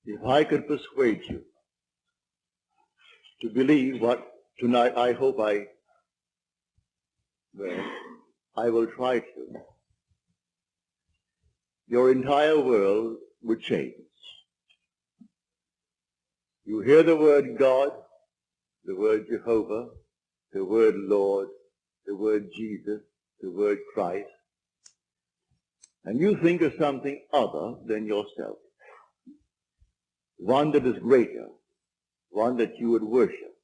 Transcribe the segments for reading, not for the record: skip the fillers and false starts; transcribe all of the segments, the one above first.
If I could persuade you to believe what tonight I hope I will try to, your entire world would change. You hear the word God, the word Jehovah, the word Lord, the word Jesus, the word Christ, and you think of something other than yourself, one that is greater, one that you would worship.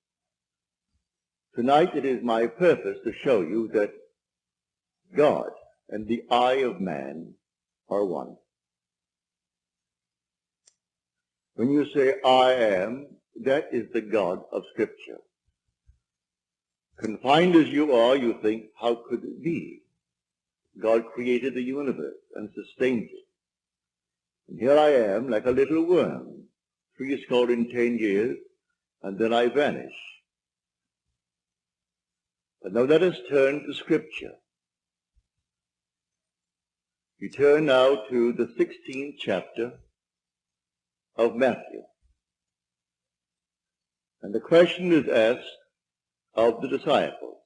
Tonight it is my purpose to show you that God and the I of man are one. When you say I am, that is the God of Scripture. Confined as you are, you think, how could it be? God created the universe and sustains it. And here I am, like a little worm, 3 score and 10 years, and then I vanish. But now let us turn to Scripture. We turn now to the 16th chapter of Matthew. And the question is asked of the disciples,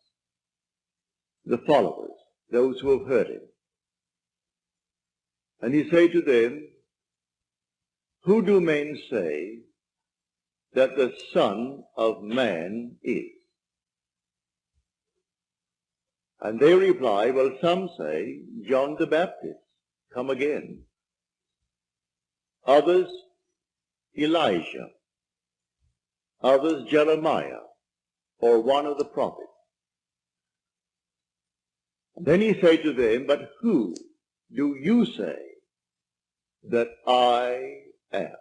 the followers, those who have heard him. And he said to them, who do men say that the Son of Man is? And they reply, well, some say John the Baptist, come again. Others, Elijah. Others, Jeremiah, or one of the prophets. And then he said to them, but who do you say that I am?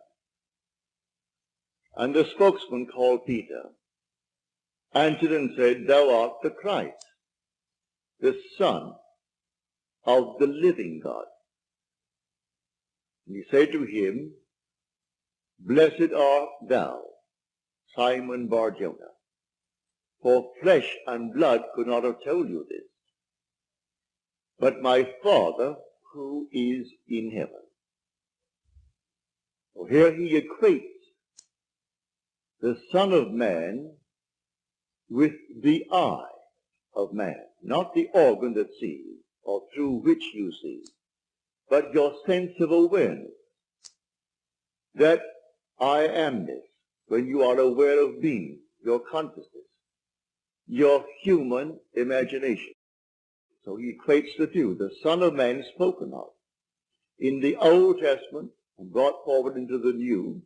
And the spokesman called Peter answered and said, thou art the Christ, the Son of the living God. And he said to him, blessed art thou, Simon Bar-Jonah, for flesh and blood could not have told you this, but my Father who is in heaven. So here he equates the Son of Man with the eye of man, not the organ that sees or through which you see, but your sense of awareness, that I amness, when you are aware of being, your consciousness, your human imagination. So he equates the two, the Son of Man spoken of in the Old Testament and brought forward into the New,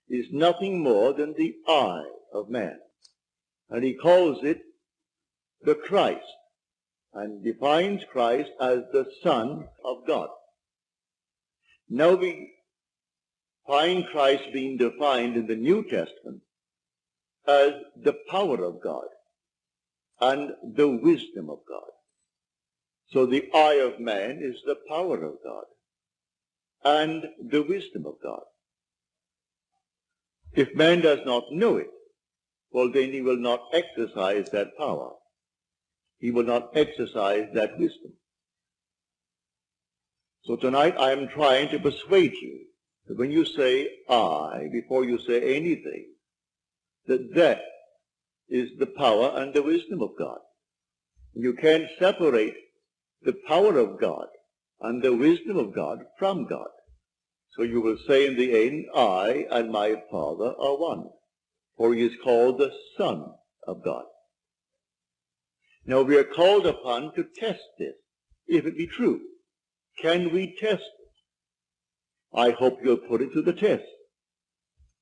is nothing more than the I of man. And he calls it the Christ, and defines Christ as the Son of God. Now we find Christ being defined in the New Testament as the power of God and the wisdom of God. So the I of man is the power of God and the wisdom of God. If man does not know it, well, then he will not exercise that power. He will not exercise that wisdom. So tonight I am trying to persuade you that when you say I, before you say anything, that is the power and the wisdom of God. You can't separate the power of God and the wisdom of God from God. So you will say in the end, I and my Father are one, for he is called the Son of God. Now we are called upon to test this, if it be true. Can we test it? I hope you'll put it to the test.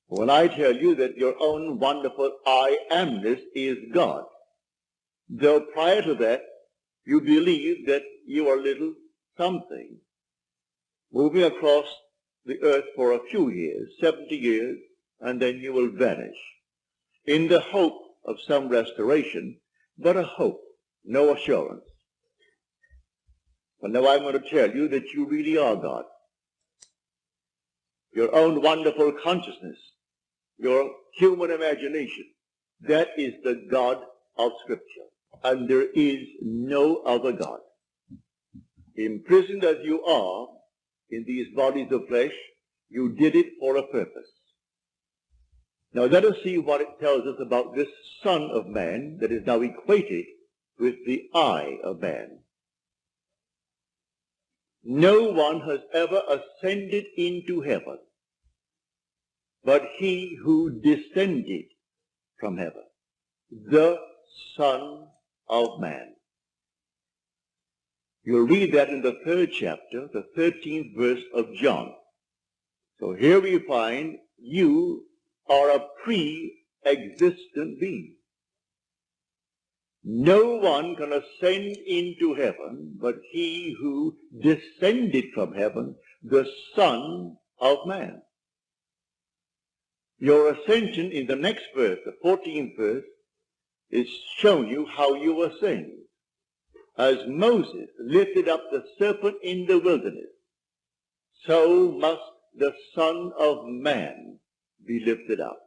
When I tell you that your own wonderful I amness is God, though prior to that you believe that you are little something, moving across the earth for a few years, 70 years, and then you will vanish, in the hope of some restoration, but a hope, no assurance. But now I'm going to tell you that you really are God. Your own wonderful consciousness, your human imagination, that is the God of Scripture. And there is no other God. Imprisoned as you are in these bodies of flesh, you did it for a purpose. Now let us see what it tells us about this Son of Man that is now equated with the I of man. No one has ever ascended into heaven but he who descended from heaven, the Son of Man. You'll read that in the 3rd chapter, the 13th verse of John. So here we find you are a pre-existent being. No one can ascend into heaven but he who descended from heaven, the Son of Man. Your ascension in the next verse, the 14th verse, is showing you how you ascend. As Moses lifted up the serpent in the wilderness, so must the Son of Man be lifted up.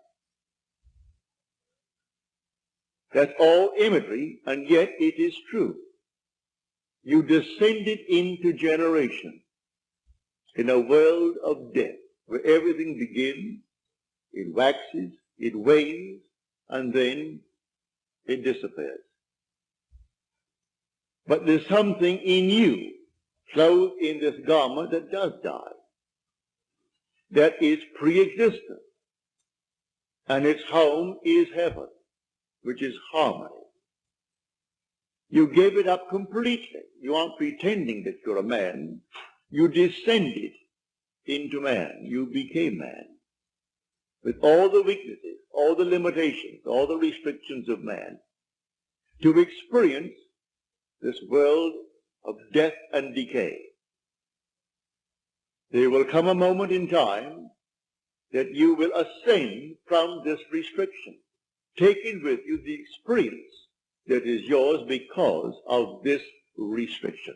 That's all imagery, and yet it is true. You descended into generation in a world of death, where everything begins, it waxes, it wanes, and then it disappears. But there's something in you, clothed in this garment, that does die. That is pre-existent. And its home is heaven, which is harmony. You gave it up completely. You aren't pretending that you're a man. You descended into man. You became man. With all the weaknesses, all the limitations, all the restrictions of man, to experience this world of death and decay. There will come a moment in time that you will ascend from this restriction, taking with you the experience that is yours because of this restriction.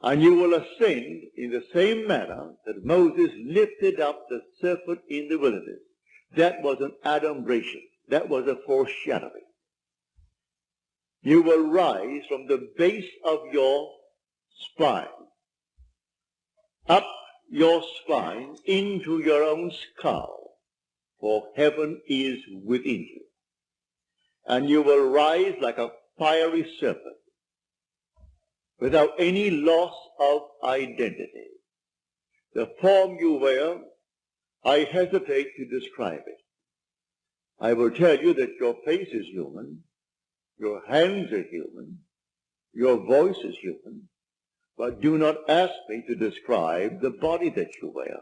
And you will ascend in the same manner that Moses lifted up the serpent in the wilderness. That was an adumbration. That was a foreshadowing. You will rise from the base of your spine, up your spine into your own skull, for heaven is within you. And you will rise like a fiery serpent, without any loss of identity. The form you wear, I hesitate to describe it. I will tell you that your face is human, your hands are human, your voice is human, but do not ask me to describe the body that you wear.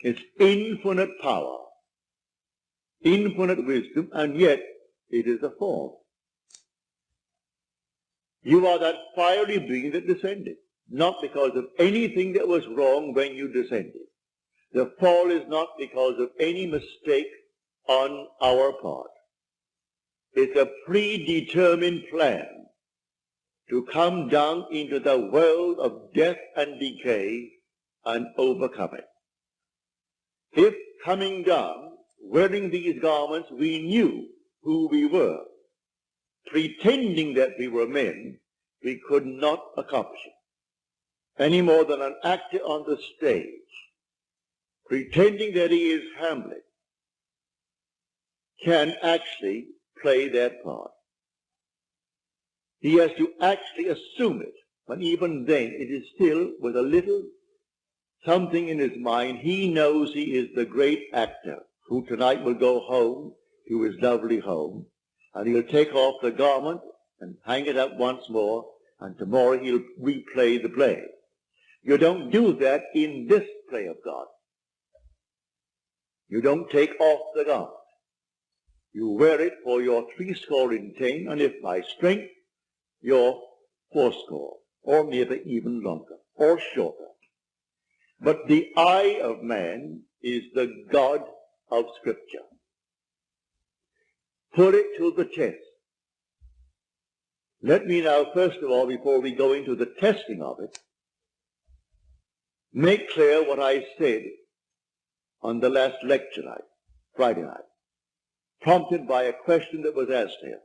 It's infinite power, infinite wisdom, and yet it is a form. You are that fiery being that descended, not because of anything that was wrong when you descended. The fall is not because of any mistake on our part. It's a predetermined plan to come down into the world of death and decay and overcome it. If coming down, wearing these garments, we knew who we were, pretending that we were men, we could not accomplish it. Any more than an actor on the stage, pretending that he is Hamlet, can actually play that part. He has to actually assume it, but even then it is still with a little something in his mind. He knows he is the great actor who tonight will go home to his lovely home, and he'll take off the garment and hang it up once more, and tomorrow he'll replay the play. You don't do that in this play of God. You don't take off the garment. You wear it for your 70, and if by strength, your 80, or maybe even longer, or shorter. But the I of man is the God of Scripture. Put it to the test. Let me now, first of all, before we go into the testing of it, make clear what I said on the last lecture night, Friday night, prompted by a question that was asked here.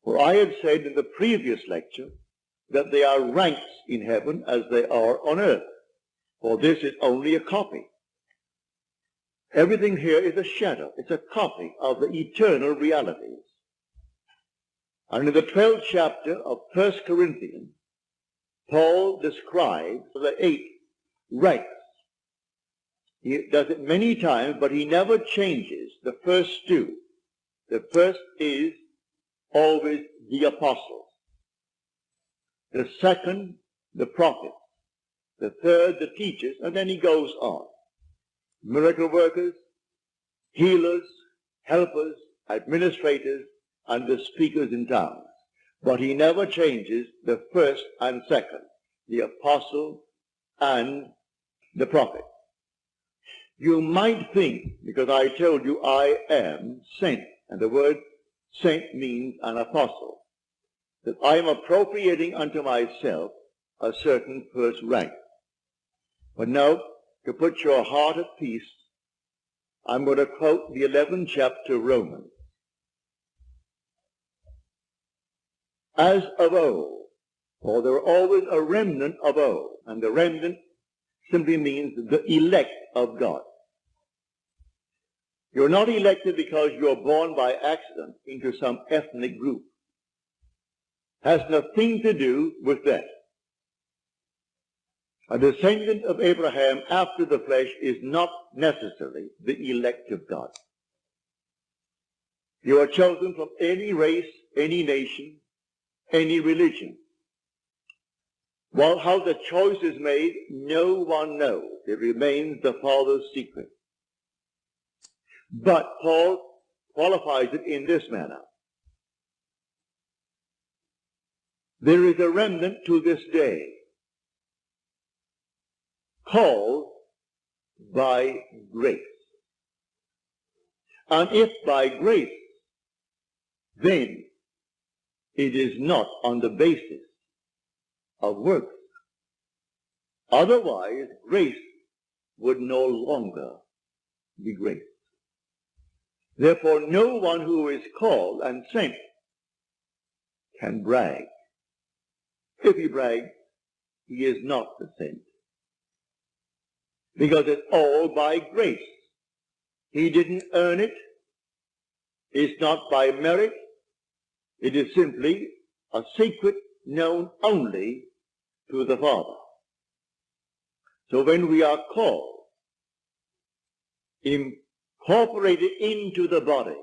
For I had said in the previous lecture that there are ranks in heaven as they are on earth, for this is only a copy. Everything here is a shadow. It's a copy of the eternal realities. And in the 12th chapter of 1 Corinthians, Paul describes the 8 ranks. He does it many times, but he never changes the first 2. The first is always the apostles. The second, the prophets. The third, the teachers, and then he goes on. Miracle workers, healers, helpers, administrators, and the speakers in tongues. But he never changes the first and second, the apostle and the prophet. You might think, because I told you I am sent, and the word sent means an apostle, that I am appropriating unto myself a certain first rank. But now, to put your heart at peace, I'm going to quote the 11th chapter of Romans. As of old, for there are always a remnant of old, and the remnant simply means the elect of God. You're not elected because you're born by accident into some ethnic group. Has nothing to do with that. A descendant of Abraham after the flesh is not necessarily the elect of God. You are chosen from any race, any nation, any religion. Well, how the choice is made, no one knows. It remains the Father's secret. But Paul qualifies it in this manner. There is a remnant to this day, called by grace. And if by grace, then it is not on the basis of works. Otherwise, grace would no longer be grace. Therefore, no one who is called and sent can brag. If he brags, he is not the sent. Because it's all by grace. He didn't earn it. It's not by merit. It is simply a secret known only to the Father. So when we are called, incorporated into the body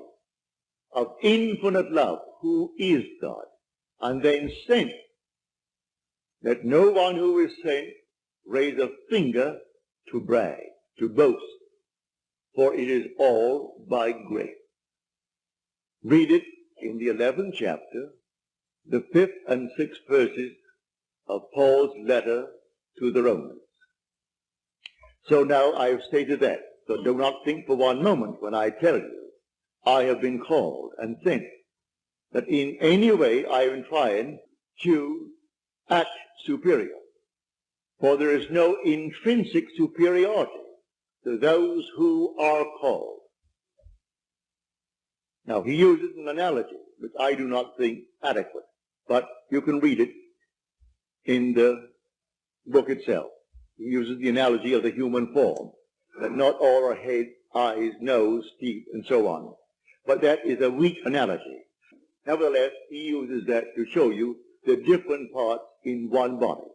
of infinite love, who is God, and then sent, let no one who is sent raise a finger to brag, to boast, for it is all by grace. Read it in the 11th chapter, the 5th and 6th verses of Paul's letter to the Romans. So now I have stated that. So do not think for one moment when I tell you I have been called and sent that in any way I am trying to act superior. For there is no intrinsic superiority to those who are called. Now he uses an analogy which I do not think adequate, but you can read it in the book itself. He uses the analogy of the human form, that not all are head, eyes, nose, teeth, and so on. But that is a weak analogy. Nevertheless, he uses that to show you the different parts in one body.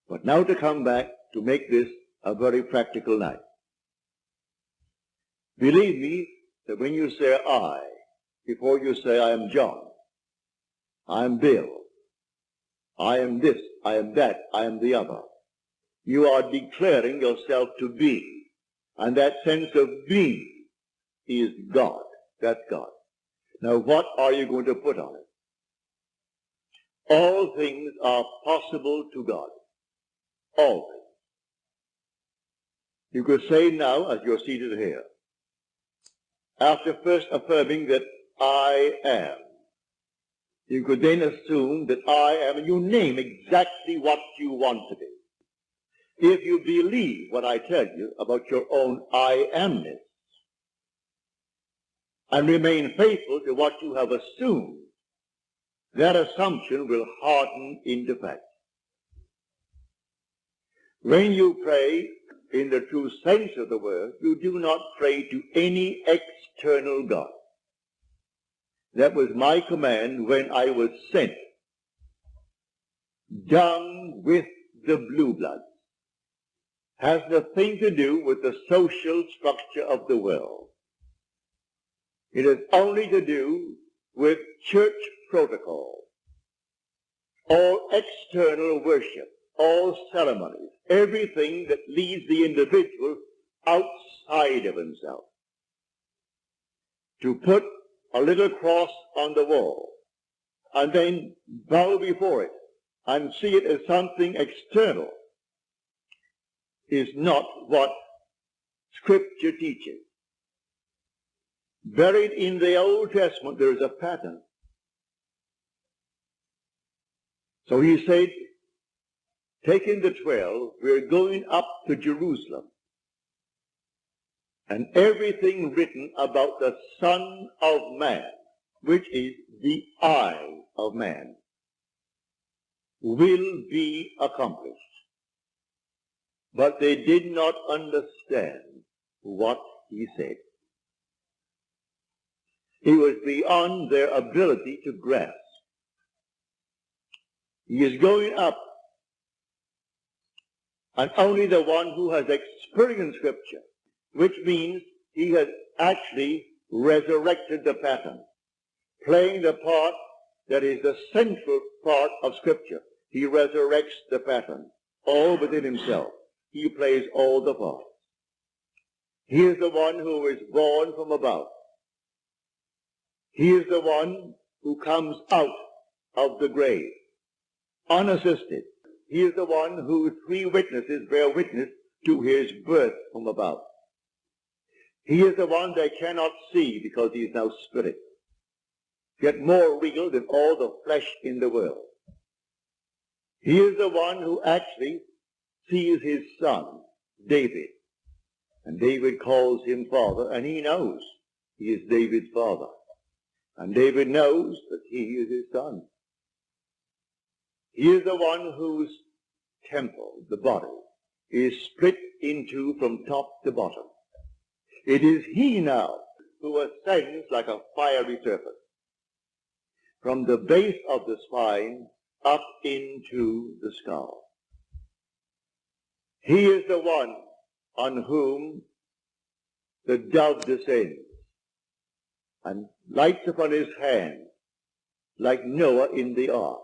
But now to come back to make this a very practical night. Believe me that when you say I, before you say I am John, I am Bill, I am this, I am that, I am the other, you are declaring yourself to be. And that sense of being is God. That's God. Now what are you going to put on it? All things are possible to God. All things. You could say now, as you're seated here, after first affirming that I am, you could then assume that I am, and you name exactly what you want to be. If you believe what I tell you about your own I amness, and remain faithful to what you have assumed, that assumption will harden into fact. When you pray, in the true sense of the word, you do not pray to any external God. That was my command when I was sent down with the blue blood. Has nothing to do with the social structure of the world. It has only to do with church protocol, all external worship, all ceremonies, everything that leads the individual outside of himself. To put a little cross on the wall and then bow before it and see it as something external is not what Scripture teaches. Buried in the Old Testament there is a pattern. So he said, taking the 12, we're going up to Jerusalem. And everything written about the Son of Man, which is the I of man, will be accomplished. But they did not understand what he said. It was beyond their ability to grasp. He is going up, and only the one who has experienced Scripture, which means he has actually resurrected the pattern, playing the part that is the central part of Scripture. He resurrects the pattern, all within himself. He plays all the parts. He is the one who is born from above. He is the one who comes out of the grave, unassisted. He is the one whose 3 witnesses bear witness to his birth from above. He is the one they cannot see because he is now spirit, yet more real than all the flesh in the world. He is the one who actually sees his son, David, and David calls him father, and he knows he is David's father, and David knows that he is his son. He is the one whose temple, the body, is split into from top to bottom. It is he now who ascends like a fiery serpent from the base of the spine up into the skull. He is the one on whom the dove descends and lights upon his hand like Noah in the ark.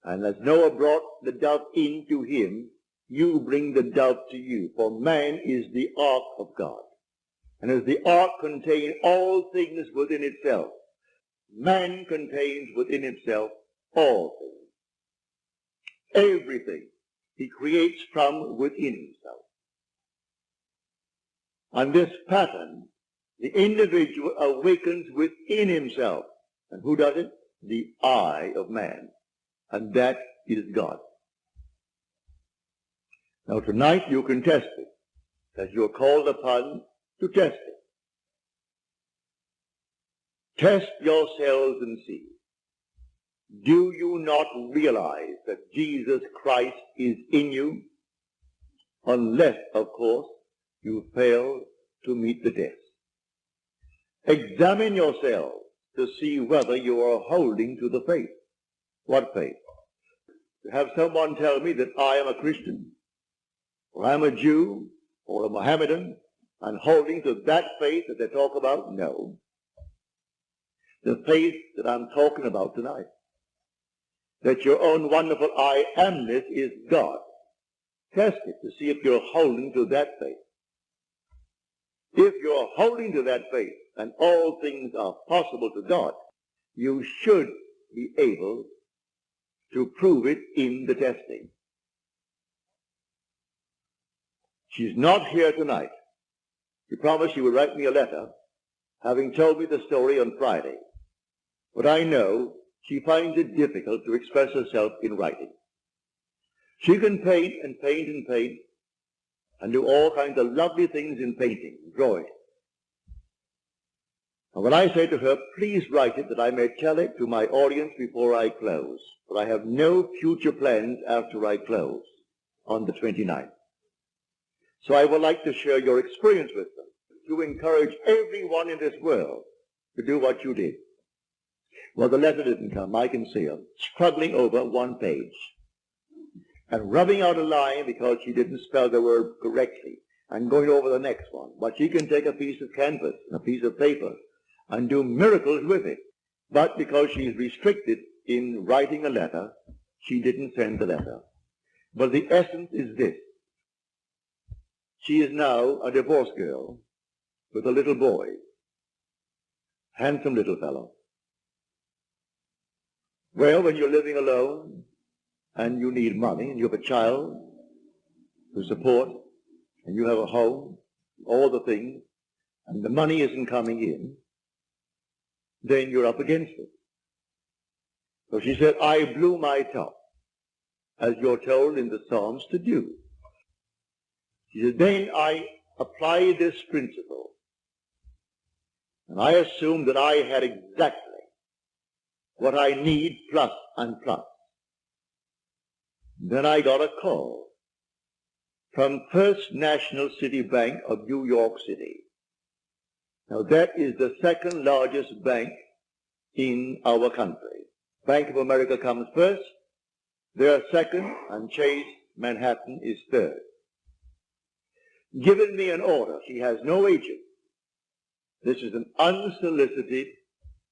And as Noah brought the dove in to him, you bring the dove to you, for man is the ark of God. And as the ark contains all things within itself, man contains within himself all things. Everything he creates from within himself. And this pattern, the individual awakens within himself. And who does it? The I of man. And that is God. Now tonight you can test it, as you're called upon to test it. Test yourselves and see. Do you not realize that Jesus Christ is in you? Unless, of course, you fail to meet the test. Examine yourselves to see whether you are holding to the faith. What faith? To have someone tell me that I am a Christian, or I'm a Jew, or a Mohammedan, and holding to that faith that they talk about? No. The faith that I'm talking about tonight. That your own wonderful I amness is God. Test it to see if you're holding to that faith. If you're holding to that faith, and all things are possible to God, you should be able to prove it in the testing. She's not here tonight. She promised she would write me a letter, having told me the story on Friday. But I know she finds it difficult to express herself in writing. She can paint and paint and paint, and do all kinds of lovely things in painting, drawing. And when I say to her, please write it that I may tell it to my audience before I close, for I have no future plans after I close on the 29th. So I would like to share your experience with them, to encourage everyone in this world to do what you did. Well, the letter didn't come. I can see her struggling over one page and rubbing out a line because she didn't spell the word correctly and going over the next one. But she can take a piece of canvas and a piece of paper and do miracles with it. But because she's restricted in writing a letter, she didn't send the letter. But the essence is this. She is now a divorced girl with a little boy, handsome little fellow. Well, when you're living alone and you need money and you have a child to support and you have a home, all the things, and the money isn't coming in, then you're up against it. So she said, I blew my top, as you're told in the Psalms to do. She said, then I applied this principle, and I assumed that I had exactly what I need plus and plus. Then I got a call from First National City Bank of New York City. Now that is the second largest bank in our country. Bank of America comes first, they are second, and Chase Manhattan is third. Given me an order. She has no agent. This is an unsolicited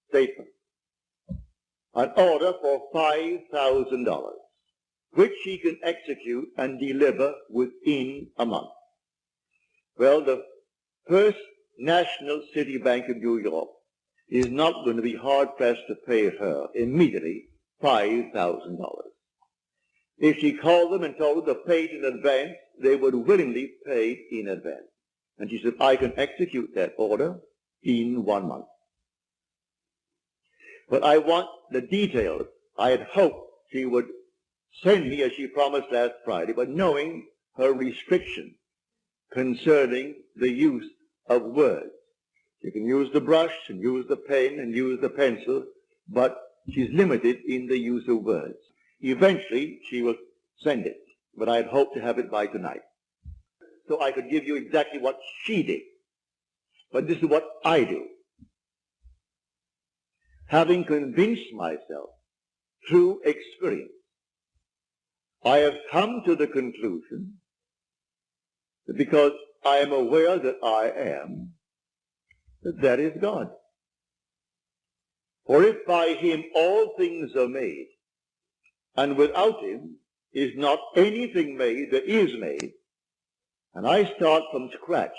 statement. An order for $5,000, which she can execute and deliver within a month. Well, the First National City Bank of New York is not going to be hard-pressed to pay her immediately $5,000. If she called them and told them to pay it in advance, they would willingly pay it in advance. And she said, I can execute that order in 1 month. But I want the details. I had hoped she would send me as she promised last Friday, but knowing her restriction concerning the use of words. She can use the brush and use the pen and use the pencil, but she's limited in the use of words. Eventually, she will send it, but I had hoped to have it by tonight. So I could give you exactly what she did. But this is what I do. Having convinced myself through experience, I have come to the conclusion that because I am aware that I am, that is God. For if by him all things are made, and without him is not anything made that is made, and I start from scratch,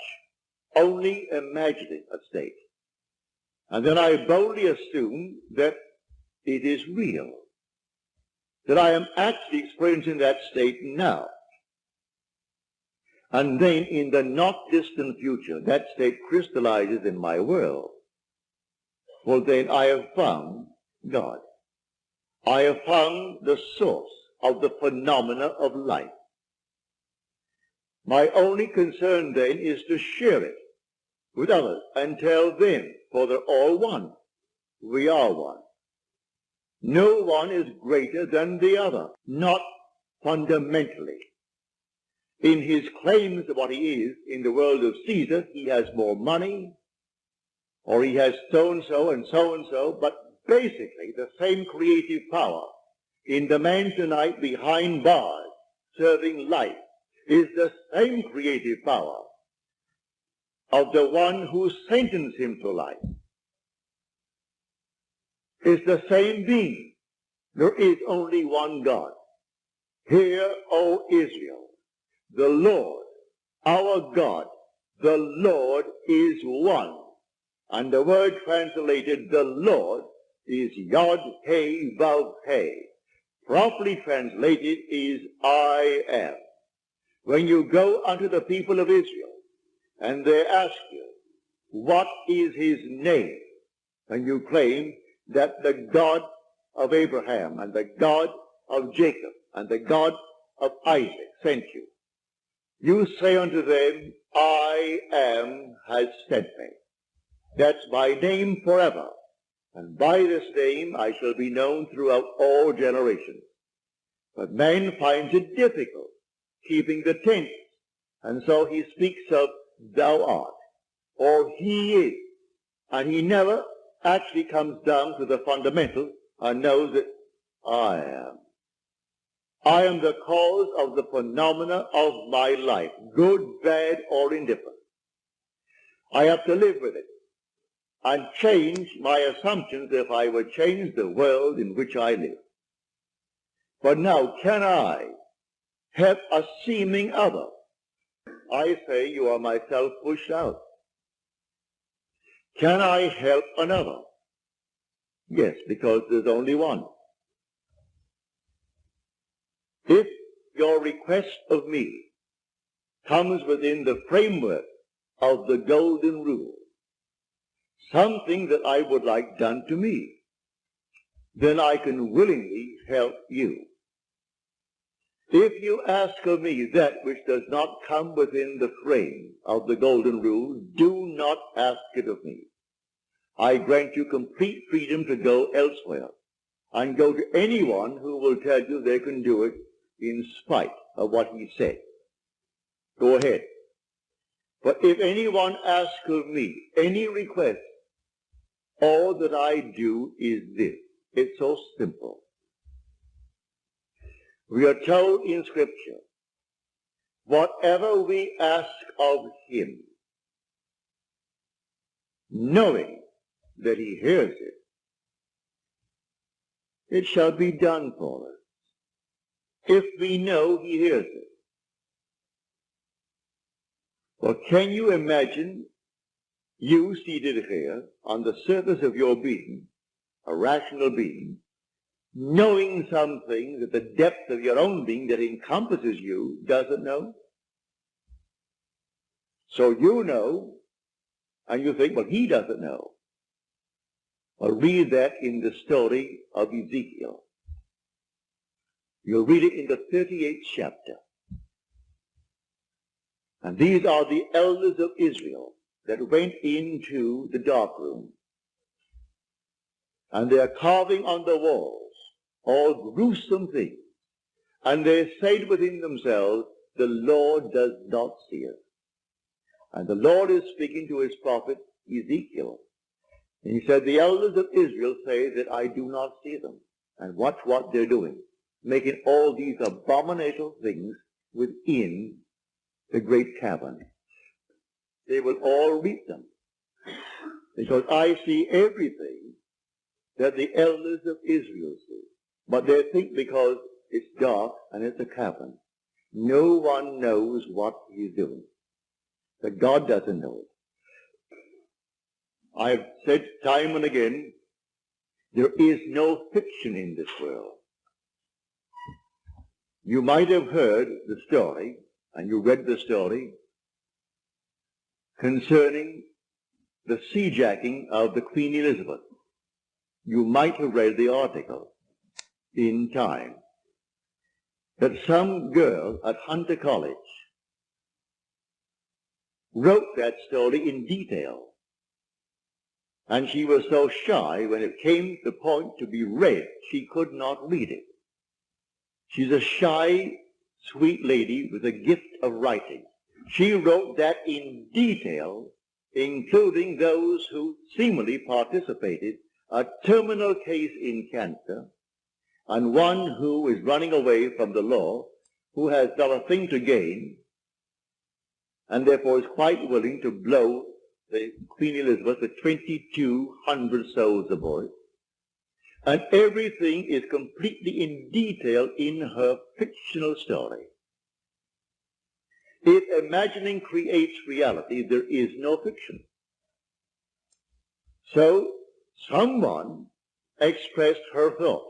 only imagining a state, and then I boldly assume that it is real, that I am actually experiencing that state now. And then in the not distant future, that state crystallizes in my world. Well, then I have found God. I have found the source of the phenomena of life. My only concern then is to share it with others and tell them, for they're all one. We are one. No one is greater than the other, not fundamentally. In his claims of what he is in the world of Caesar, he has more money, or he has so-and-so and so-and-so, but basically the same creative power in the man tonight behind bars serving life is the same creative power of the one who sentenced him to life. It's the same being. There is only one God. Hear, O Israel, the Lord, our God, the Lord is one. And the word translated, the Lord, is Yod He Vav He. Properly translated is I am. When you go unto the people of Israel, and they ask you, what is his name? And you claim that the God of Abraham, and the God of Jacob, and the God of Isaac sent you. You say unto them, I am has sent me. That's my name forever. And by this name I shall be known throughout all generations. But man finds it difficult keeping the tense And so he speaks of thou art, or he is. And he never actually comes down to the fundamental and knows that I am. I am the cause of the phenomena of my life, good, bad, or indifferent. I have to live with it and change my assumptions if I would change the world in which I live. But now, can I help a seeming other? I say you are myself pushed out. Can I help another? Yes, because there's only one. If your request of me comes within the framework of the golden rule, something that I would like done to me, then I can willingly help you. If you ask of me that which does not come within the frame of the golden rule, do not ask it of me. I grant you complete freedom to go elsewhere and go to anyone who will tell you they can do it in spite of what he said. Go ahead. But if anyone asks of me any request, all that I do is this. It's so simple. We are told in Scripture, whatever we ask of him, knowing that he hears it, it shall be done for us. If we know he hears it. Well, can you imagine you seated here on the surface of your being, a rational being, knowing something that the depth of your own being that encompasses you doesn't know? So you know, and you think, well, he doesn't know. Well, read that in the story of Ezekiel. You'll read it in the 38th chapter. And these are the elders of Israel that went into the dark room. And they are carving on the walls all gruesome things. And they said within themselves, the Lord does not see us. And the Lord is speaking to his prophet Ezekiel. And he said, the elders of Israel say that I do not see them. And watch what they're doing, making all these abominable things within the great cavern. They will all reap them, because I see everything that the elders of Israel see. But they think because it's dark and it's a cavern, no one knows what he's doing. That God doesn't know it. I've said time and again, there is no fiction in this world. You might have heard the story, and you read the story, concerning the seajacking of the Queen Elizabeth. You might have read the article in Time that some girl at Hunter College wrote that story in detail. And she was so shy when it came to the point to be read, she could not read it. She's a shy, sweet lady with a gift of writing. She wrote that in detail, including those who seemingly participated, a terminal case in cancer, and one who is running away from the law, who has not a thing to gain, and therefore is quite willing to blow the Queen Elizabeth with 2,200 souls aboard. And everything is completely in detail in her fictional story. If imagining creates reality, there is no fiction. So someone expressed her thought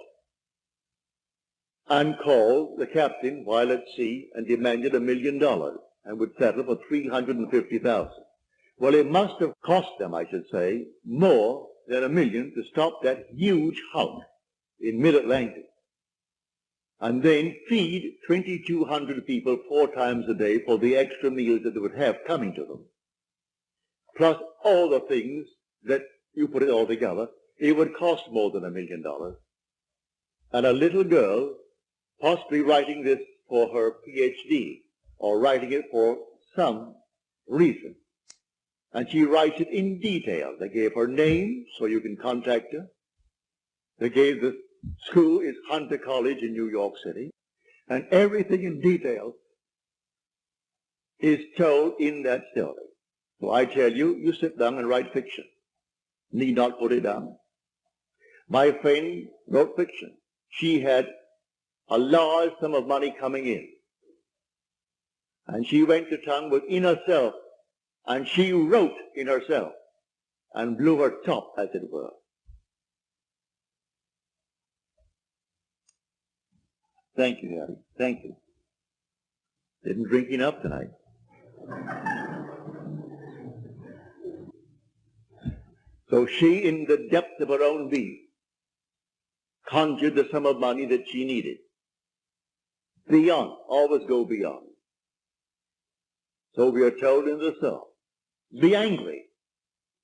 and called the captain while at sea and demanded $1 million and would settle for $350,000. Well, it must have cost them, I should say, more than $1 million to stop that huge hulk in mid-Atlantic and then feed 2,200 people 4 times a day for the extra meals that they would have coming to them. Plus all the things that you put it all together, it would cost more than $1 million. And a little girl, possibly writing this for her PhD or writing it for some reason. And she writes it in detail. They gave her name so you can contact her. They gave the school is Hunter College in New York City. And everything in detail is told in that story. So I tell you, you sit down and write fiction. Need not put it down. My friend wrote fiction. She had a large sum of money coming in. And she went to town within herself, and she wrote in herself, and blew her top, as it were. Thank you, Harry. Thank you. Didn't drink enough tonight. So she, in the depth of her own being, conjured the sum of money that she needed. Beyond, always go beyond. So we are told in the psalm, be angry,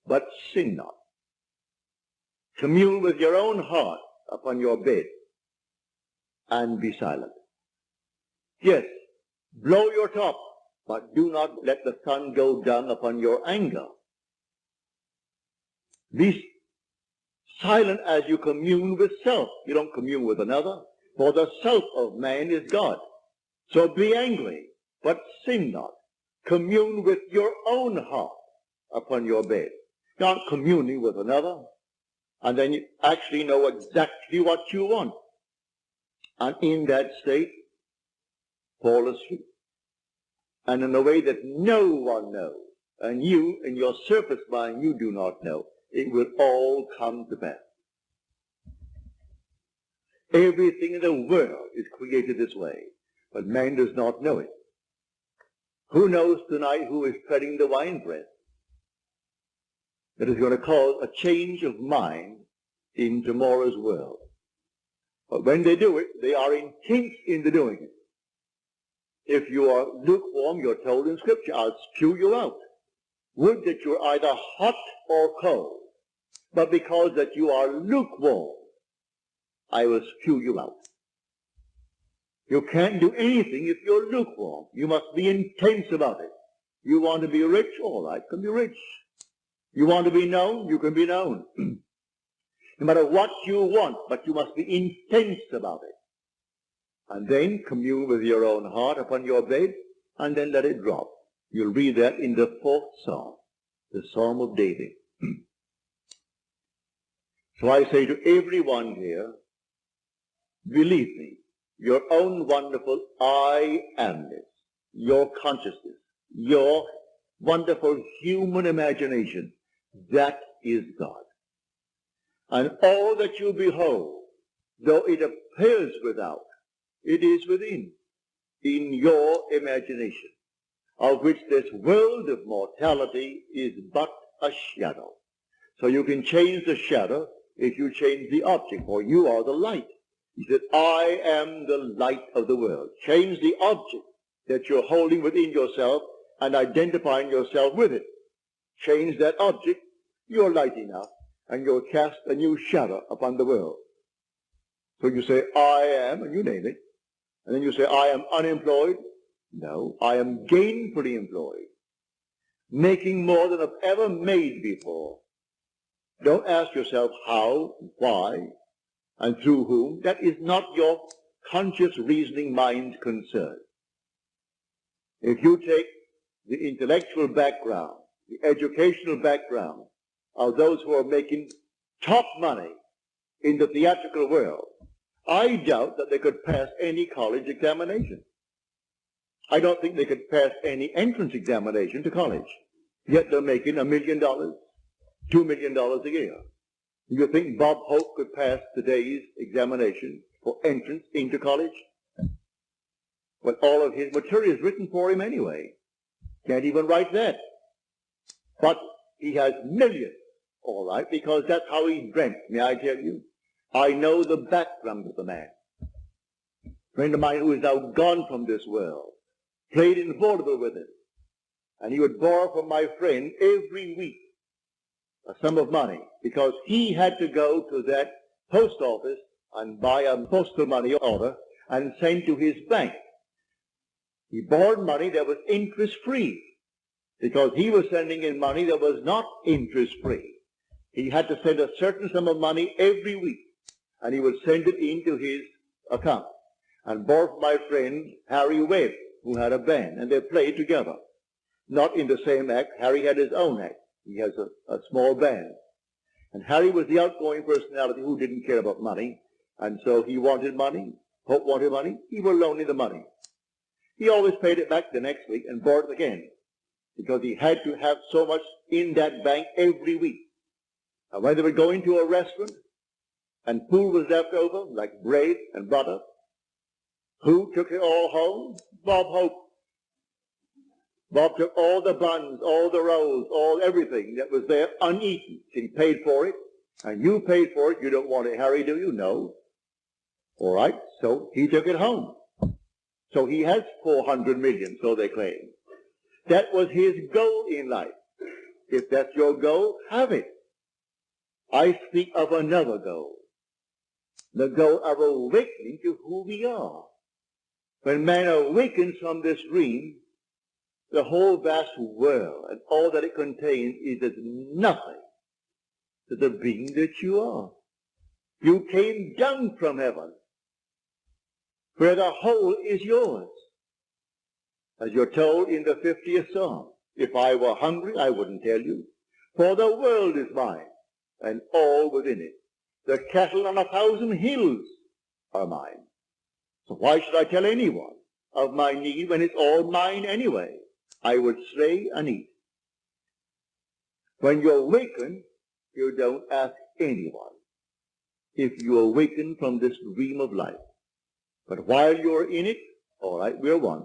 but sin not. Commune with your own heart upon your bed, and be silent. Yes, blow your top, but do not let the sun go down upon your anger. Be silent as you commune with self. You don't commune with another, for the self of man is God. So be angry, but sin not. Commune with your own heart upon your bed. Not communing with another, and then you actually know exactly what you want. And in that state, fall asleep. And in a way that no one knows, and you, in your surface mind, you do not know, it will all come to pass. Everything in the world is created this way, but man does not know it. Who knows tonight who is treading the winepress? That is going to cause a change of mind in tomorrow's world. But when they do it, they are intent in the doing it. If you are lukewarm, you're told in Scripture, I'll spew you out. Would that you're either hot or cold. But because that you are lukewarm, I will spew you out. You can't do anything if you're lukewarm. You must be intense about it. You want to be rich? All right, can be rich. You want to be known? You can be known. No matter what you want, but you must be intense about it. And then commune with your own heart upon your bed, and then let it drop. You'll read that in the 4th Psalm, the Psalm of David. So I say to everyone here, believe me, your own wonderful I amness, your consciousness, your wonderful human imagination, that is God. And all that you behold, though it appears without, it is within, in your imagination, of which this world of mortality is but a shadow. So you can change the shadow if you change the object, for you are the light. He said, I am the light of the world. Change the object that you're holding within yourself and identifying yourself with it. Change that object, you're light enough, and you'll cast a new shadow upon the world. So you say, I am, and you name it. And then you say, I am unemployed. No, I am gainfully employed, making more than I've ever made before. Don't ask yourself how, why, and through whom. That is not your conscious reasoning mind's concern. If you take the intellectual background, the educational background of those who are making top money in the theatrical world, I doubt that they could pass any college examination. I don't think they could pass any entrance examination to college. Yet they're making $1 million, $2 million a year. You think Bob Hope could pass today's examination for entrance into college? Well, all of his material is written for him anyway. Can't even write that. But he has millions, all right, because that's how he dreamt. May I tell you? I know the background of the man. A friend of mine who is now gone from this world played in vaudeville with him. And he would borrow from my friend every week a sum of money because he had to go to that post office and buy a postal money order and send to his bank. He borrowed money that was interest-free. because he was sending in money that was not interest-free. He had to send a certain sum of money every week, and he would send it into his account. And both my friend Harry Webb, who had a band, and they played together. Not in the same act. Harry had his own act. He has a small band. And Harry was the outgoing personality who didn't care about money, and so he wanted money. Hope wanted money. He will loan him the money. He always paid it back the next week and borrowed it again, because he had to have so much in that bank every week. And when they would go into a restaurant and food was left over, like bread and butter, who took it all home? Bob Hope. Bob took all the buns, all the rolls, everything that was there uneaten. He paid for it, and you paid for it. You don't want it, Harry, do you? No. All right, so he took it home. So he has 400 million, so they claim. That was his goal in life. If that's your goal, have it. I speak of another goal. The goal of awakening to who we are. When man awakens from this dream, the whole vast world and all that it contains is as nothing to the being that you are. You came down from heaven, where the whole is yours. As you're told in the 50th Psalm, if I were hungry, I wouldn't tell you, for the world is mine, and all within it. The cattle on 1,000 hills are mine. So why should I tell anyone of my need when it's all mine anyway? I would slay and eat. When you awaken, you don't ask anyone if you awaken from this dream of life. But while you're in it, all right, we're one.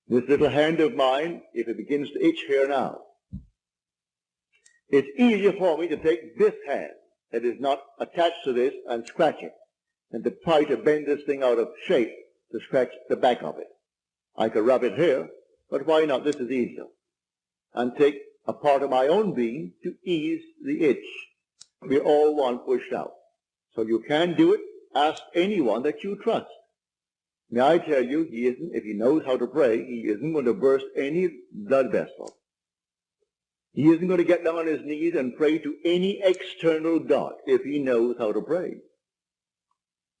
This little hand of mine, if it begins to itch here now, it's easier for me to take this hand that is not attached to this and scratch it than to try to bend this thing out of shape to scratch the back of it. I could rub it here, but why not? This is easier. And take a part of my own being to ease the itch. We're all one pushed out. So you can do it. Ask anyone that you trust. May I tell you, he isn't, if he knows how to pray, he isn't going to burst any blood vessel. He isn't going to get down on his knees and pray to any external God if he knows how to pray.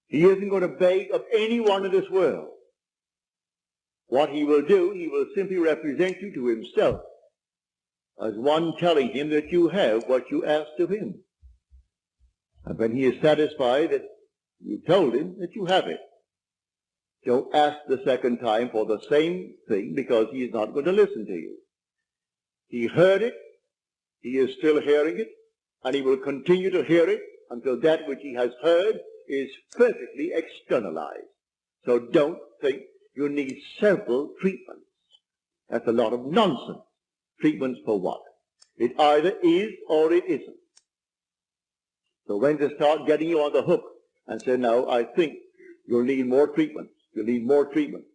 He isn't going to beg of anyone in this world. What he will do, he will simply represent you to himself as one telling him that you have what you asked of him. And when he is satisfied that you told him that you have it, don't ask the second time for the same thing, because he is not going to listen to you. He heard it, he is still hearing it, and he will continue to hear it until that which he has heard is perfectly externalized. So don't think you need several treatments. That's a lot of nonsense. Treatments for what? It either is or it isn't. So when they start getting you on the hook and say, no, I think you'll need more treatments. You'll need more treatment.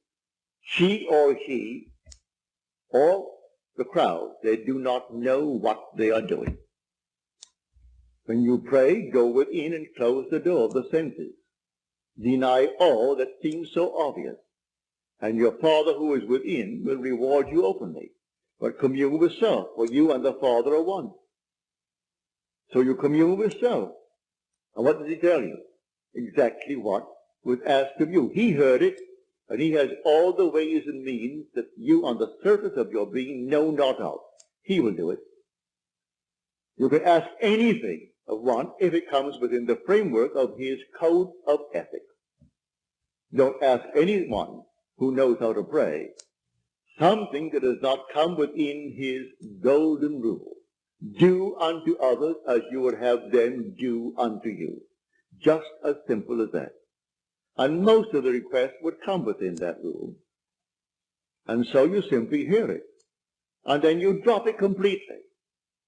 She or he or the crowd, they do not know what they are doing. When you pray, go within and close the door of the senses. Deny all that seems so obvious. And your Father who is within will reward you openly. But commune with self, for you and the Father are one. So you commune with self. And what does he tell you? Exactly what was asked of you. He heard it, and he has all the ways and means that you on the surface of your being know not of. He will do it. You can ask anything of one if it comes within the framework of his code of ethics. Don't ask anyone who knows how to pray something that does not come within his golden rule. Do unto others as you would have them do unto you. Just as simple as that. And most of the requests would come within that rule. And so you simply hear it. And then you drop it completely.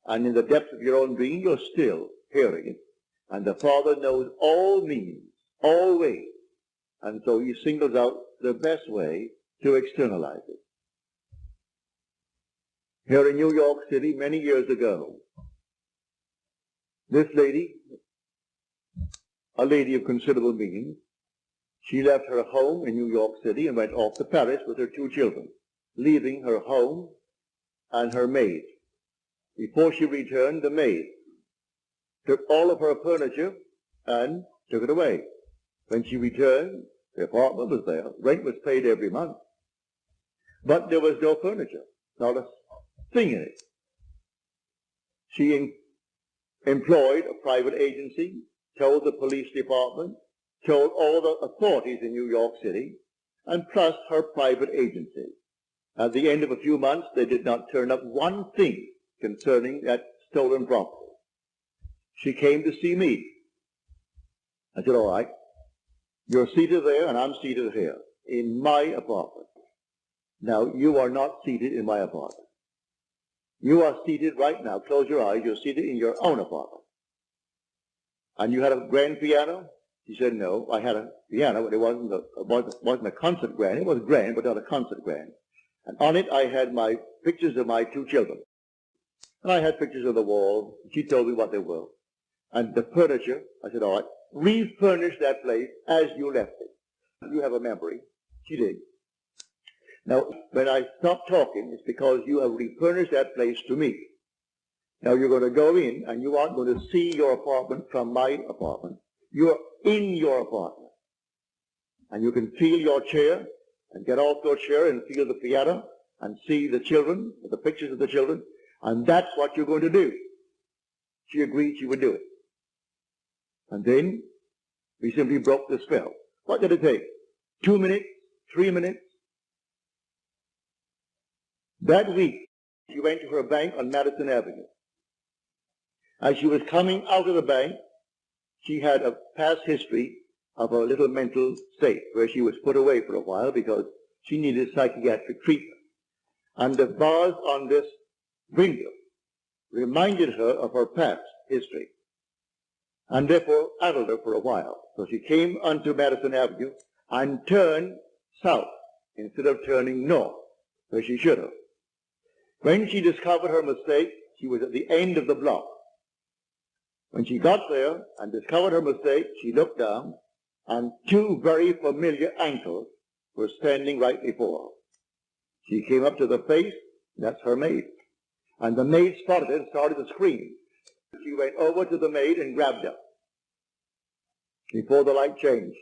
And in the depths of your own being, you're still hearing it. And the Father knows all means, all ways. And so he singles out the best way to externalize it. Here in New York City, many years ago, this lady, a lady of considerable means, she left her home in New York City and went off to Paris with her 2 children, leaving her home and her maid. Before she returned, the maid took all of her furniture and took it away. When she returned, the apartment was there. Rent was paid every month. But there was no furniture, not a thing in it. She employed a private agency, told the police department, told all the authorities in New York City, and plus her private agency. At the end of a few months, they did not turn up one thing concerning that stolen property. She came to see me. I said, all right, you're seated there and I'm seated here in my apartment. Now, you are not seated in my apartment. You are seated right now. Close your eyes. You're seated in your own apartment. And you had a grand piano? She said, no, I had a piano, but it wasn't a concert grand. It was grand, but not a concert grand. And on it, I had my pictures of my two children. And I had pictures of the wall. She told me what they were. And the furniture, I said, all right, refurnish that place as you left it. You have a memory. She did. Now, when I stop talking, it's because you have refurnished that place to me. Now, you're going to go in, and you aren't going to see your apartment from my apartment. You're in your apartment. And you can feel your chair, and get off your chair and feel the piano, and see the children, the pictures of the children, and that's what you're going to do. She agreed she would do it. And then, we simply broke the spell. What did it take? 2 minutes? 3 minutes? That week, she went to her bank on Madison Avenue. As she was coming out of the bank, she had a past history of a little mental state where she was put away for a while because she needed psychiatric treatment. And the bars on this window reminded her of her past history and therefore addled her for a while. So she came onto Madison Avenue and turned south instead of turning north, where she should have. When she discovered her mistake, she was at the end of the block. When she got there and discovered her mistake, she looked down, and two very familiar ankles were standing right before her. She came up to the face, that's her maid. And the maid spotted it and started to scream. She went over to the maid and grabbed her before the light changed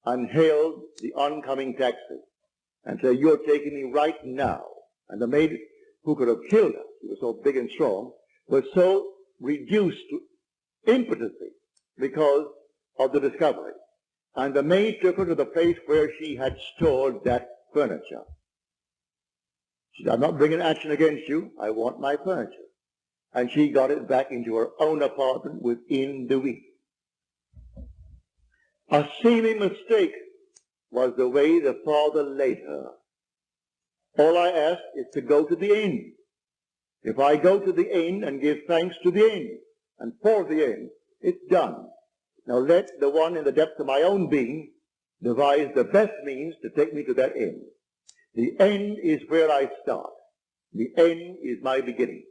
and hailed the oncoming taxi and said, you're taking me right now. And the maid, who could have killed her, she was so big and strong, was so reduced to impotency because of the discovery. And the maid took her to the place where she had stored that furniture. She said, I'm not bringing action against you. I want my furniture. And she got it back into her own apartment within the week. A seeming mistake was the way the Father laid her. All I ask is to go to the end. If I go to the end and give thanks to the end and for the end, it's done. Now let the one in the depths of my own being devise the best means to take me to that end. The end is where I start. The end is my beginning.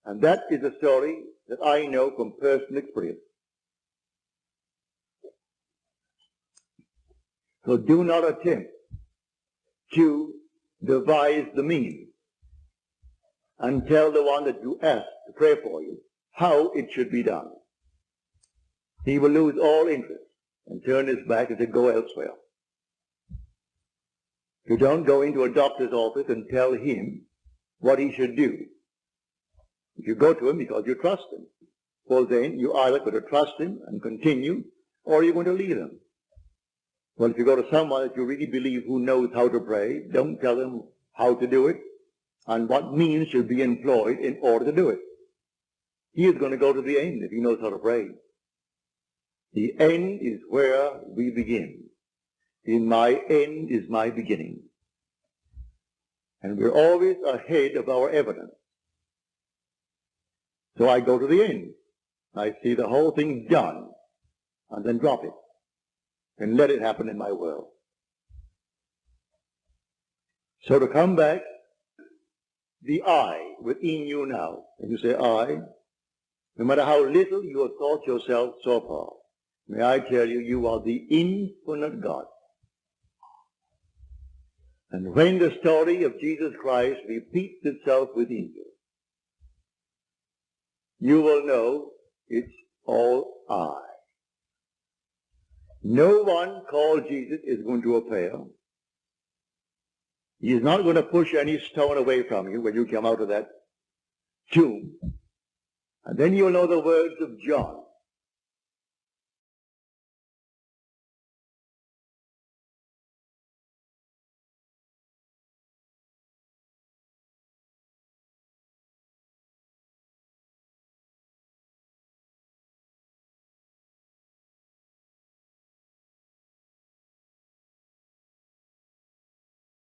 And that is a story that I know from personal experience. So do not attempt to devise the means and tell the one that you ask to pray for you how it should be done. He will lose all interest and turn his back and say, go elsewhere. You don't go into a doctor's office and tell him what he should do. If you go to him because you trust him, well then you either going to trust him and continue, or you're going to leave him. Well, if you go to someone that you really believe who knows how to pray, don't tell him how to do it and what means should be employed in order to do it. He is going to go to the end if he knows how to pray. The end is where we begin. In my end is my beginning. And we're always ahead of our evidence. So I go to the end. I see the whole thing done and then drop it and let it happen in my world. So to come back, the I within you now, and you say I, no matter how little you have thought yourself so far, may I tell you, you are the infinite God. And when the story of Jesus Christ repeats itself within you, you will know it's all I. No one called Jesus is going to appear. He is not going to push any stone away from you when you come out of that tomb. And then you'll know the words of John.